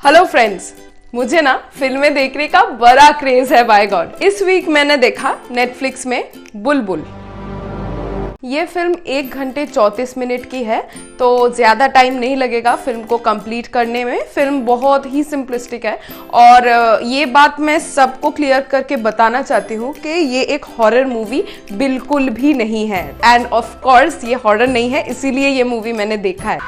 Hello friends, मुझे ना फिल्में देखने का बड़ा क्रेज है बाय गॉड। इस वीक मैंने देखा नेटफ्लिक्स में बुलबुल। ये फिल्म 1 घंटे 34 मिनट की है, तो ज़्यादा टाइम नहीं लगेगा फिल्म को कंप्लीट करने में। फिल्म बहुत ही सिंपलिस्टिक है और ये बात मैं सबको क्लियर करके बताना चाहती हूँ कि ये एक हॉरर मूवी बिल्कुल भी नहीं है। एंड ऑफ कोर्स ये हॉरर नहीं है, इसीलिए ये मूवी मैंने देखा है।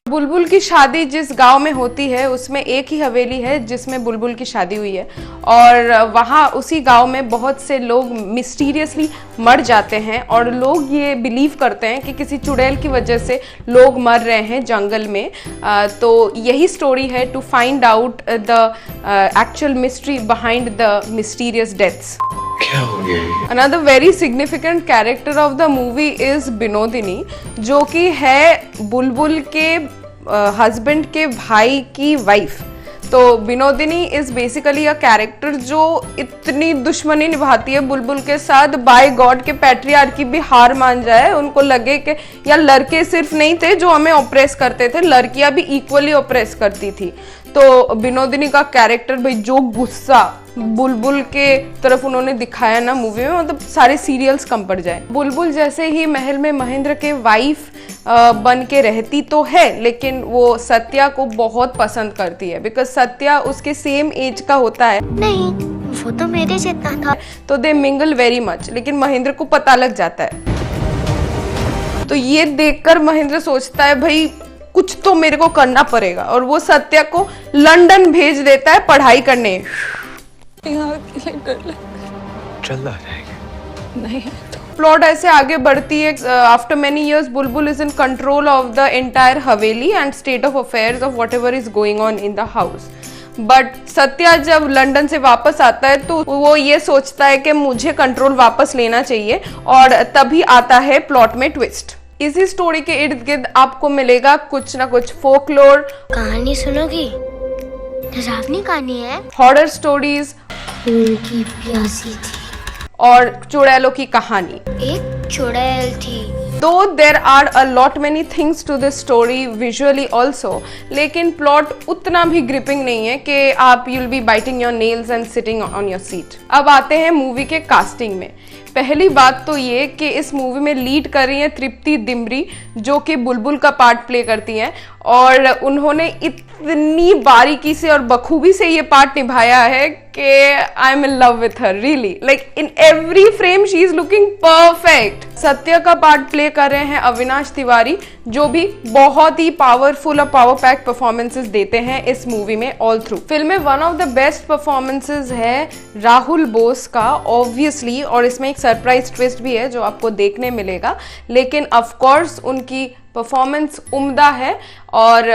बुलबुल की शादी जिस गांव में होती है उसमें एक ही हवेली है जिसमें बुलबुल की शादी हुई है और वहाँ उसी गांव में बहुत से लोग मिस्टीरियसली मर जाते हैं और लोग ये बिलीव करते हैं कि किसी चुड़ैल की वजह से लोग मर रहे हैं जंगल में। तो यही स्टोरी है to find out the actual mystery behind the mysterious deaths. क्या हो गया? Another very significant character of the movie is Binodini, जो कि है बुलबुल के हस्बैंड के भाई की वाइफ। तो Binodini is basically a character जो इतनी दुश्मनी निभाती है बुलबुल के साथ, बाय गॉड के पैट्रियार्की भी हार मान जाए। उनको लगे कि या लड़के सिर्फ नहीं थे जो हमें ऑप्रेस करते थे, लड़कियां भी इक्वली ऑप्रेस करती थी। तो बिनोदिनी का कैरेक्टर भाई जो गुस्सा बुलबुल के तरफ उन्होंने दिखाया ना मूवी में, मतलब सारे सीरियल्स कम पड़ जाए। बुलबुल जैसे ही महल में महेंद्र के वाइफ बन के रहती तो है, लेकिन वो सत्या को बहुत पसंद करती है बिकॉज सत्या उसके सेम एज का होता है। नहीं, वो तो मेरे जितना था। तो दे मिंगल वेरी मच, लेकिन महेंद्र को पता लग जाता है। तो ये देखकर महेंद्र सोचता है भाई कुछ तो मेरे को करना पड़ेगा और वो सत्या को लंदन भेज देता है पढ़ाई करने। चल जाएगा नहीं तो प्लॉट ऐसे आगे बढ़ती है। After many years Bulbul is in control of the entire haveli and state of affairs of whatever is going on in the house. But Satya जब लंदन से वापस आता है तो वो ये सोचता है कि मुझे कंट्रोल वापस लेना चाहिए और तभी आता है प्लॉट में ट्विस्ट। इसी स्टोरी के इर्द गिर्द आपको मिलेगा कुछ ना कुछ फोकलोर। कहानी सुनोगी? डरावनी कहानी है। हॉरर स्टोरीज उनकी प्यासी थी और चुड़ैलों की कहानी। एक चुड़ैल थी। Though there are a lot many things to this story visually also, लेकिन प्लॉट उतना भी ग्रिपिंग नहीं है कि आप you'll be biting your nails and sitting on your seat। अब आते हैं मूवी के कास्टिंग में। पहली बात तो ये कि इस मूवी में लीड कर रही हैं तृप्ति डिमरी, जो कि बुलबुल का पार्ट प्ले करती हैं और उन्होंने इतनी बारीकी से और बखूबी से ये पार्ट निभाया है कि I am in love with her really. Like in every frame she is looking perfect. Satya का पार्ट प्ले कर रहे हैं अविनाश तिवारी, जो भी बहुत ही पावरफुल और पावर पैक परफॉर्मेंसेस देते हैं इस मूवी में ऑल थ्रू। फिल्म में one of the best performances है राहुल बोस का ऑब्वियसली, और इसमें एक सरप्राइज ट्विस्ट भी है जो आपको देखने मिलेगा, लेकिन ऑफ कोर्स उनकी परफॉर्मेंस उम्दा है और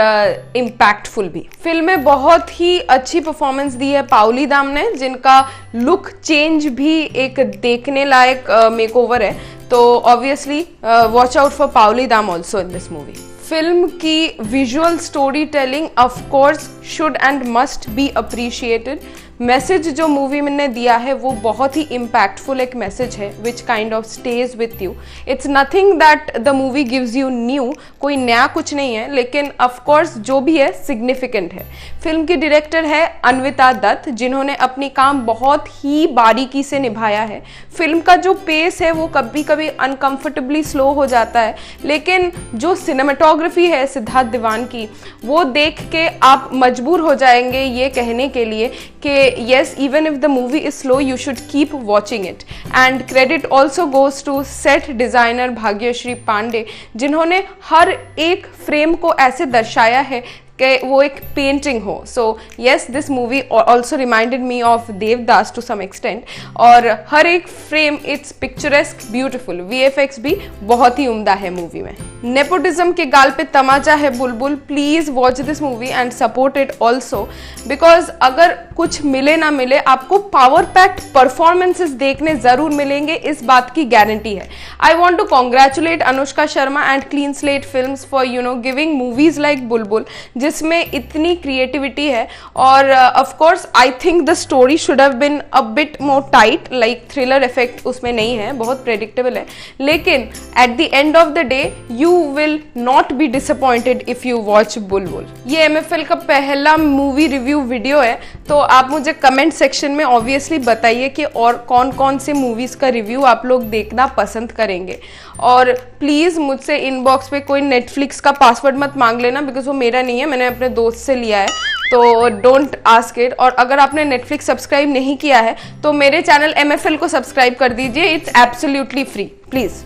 इम्पैक्टफुल भी। फिल्म में बहुत ही अच्छी परफॉर्मेंस दी है पाउली दाम ने, जिनका लुक चेंज भी एक देखने लायक मेकओवर है। तो obviously watch out for Paoli Dam also in this movie. Film की visual storytelling of course should and must be appreciated. Message जो मूवी में ने दिया है वो बहुत ही इम्पैक्टफुल एक मैसेज है which kind of stage with you. It's nothing that the movie gives you new, कोई नया कुछ नहीं है, लेकिन ऑफ कोर्स जो भी है सिग्निफिकेंट है। फिल्म की डायरेक्टर है अन्विता दत्त, जिन्होंने अपनी काम बहुत ही बारीकी से निभाया है। फिल्म का जो पेस है वो कभी कभी अनकंफर्टेबली स्लो हो जाता है, लेकिन जो सिनेमेटोग्राफी है सिद्धार्थ दीवान की, वो देख के आप मजबूर हो जाएंगे ये कहने के लिए कि yes, even if the movie is slow, you should keep watching it. And credit also goes to set designer Bhagyashree Pandey, जिन्होंने हर एक फ्रेम को ऐसे दर्शाया है कि वो एक पेंटिंग हो। So yes, this movie also reminded me of Devdas to some extent, और हर एक frame its picturesque beautiful. VFX भी बहुत ही उम्दा है मूवी में। नेपोटिज्म के गाल पे तमाचा है बुलबुल। Please watch this movie and support it also, because अगर कुछ मिले ना मिले आपको पावर पैक्ड परफॉर्मेंसेस देखने जरूर मिलेंगे, इस बात की गारंटी है। I want to congratulate Anushka Sharma and clean slate films for giving movies like Bulbul, जिसमें इतनी क्रिएटिविटी है। और of course I think the story should have been a bit more tight, like thriller effect उसमें नहीं है, बहुत प्रेडिक्टेबल है, लेकिन at the end of the day you will not be disappointed if you watch Bulbul. ये MFL का पहला movie review video है, तो आप मुझे कमेंट सेक्शन में ऑब्वियसली बताइए कि और कौन कौन से मूवीज का रिव्यू आप लोग देखना पसंद करेंगे। और प्लीज मुझसे इनबॉक्स पे कोई नेटफ्लिक्स का पासवर्ड मत मांग लेना, बिकॉज वो मेरा नहीं है, मैंने अपने दोस्त से लिया है, तो डोंट आस्क इट। और अगर आपने नेटफ्लिक्स सब्सक्राइब नहीं किया है तो मेरे चैनल MFL को सब्सक्राइब कर दीजिए, इट्स एब्सोल्युटली फ्री, प्लीज।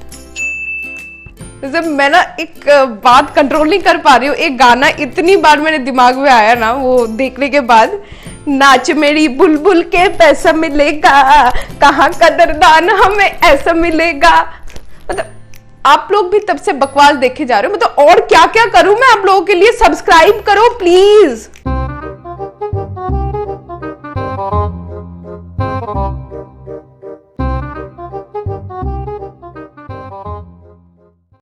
जब मैं ना एक बात कंट्रोल नहीं कर पा रही हूँ, एक गाना इतनी बार मेरे दिमाग में आया ना वो देखने के बाद, नाच मेरी बुलबुल के पैसा मिलेगा, कहाँ कदरदान हमें ऐसा मिलेगा। मतलब आप लोग भी तब से बकवास देखे जा रहे हो, मतलब और क्या क्या करूं मैं आप लोगों के लिए, सब्सक्राइब करो प्लीज।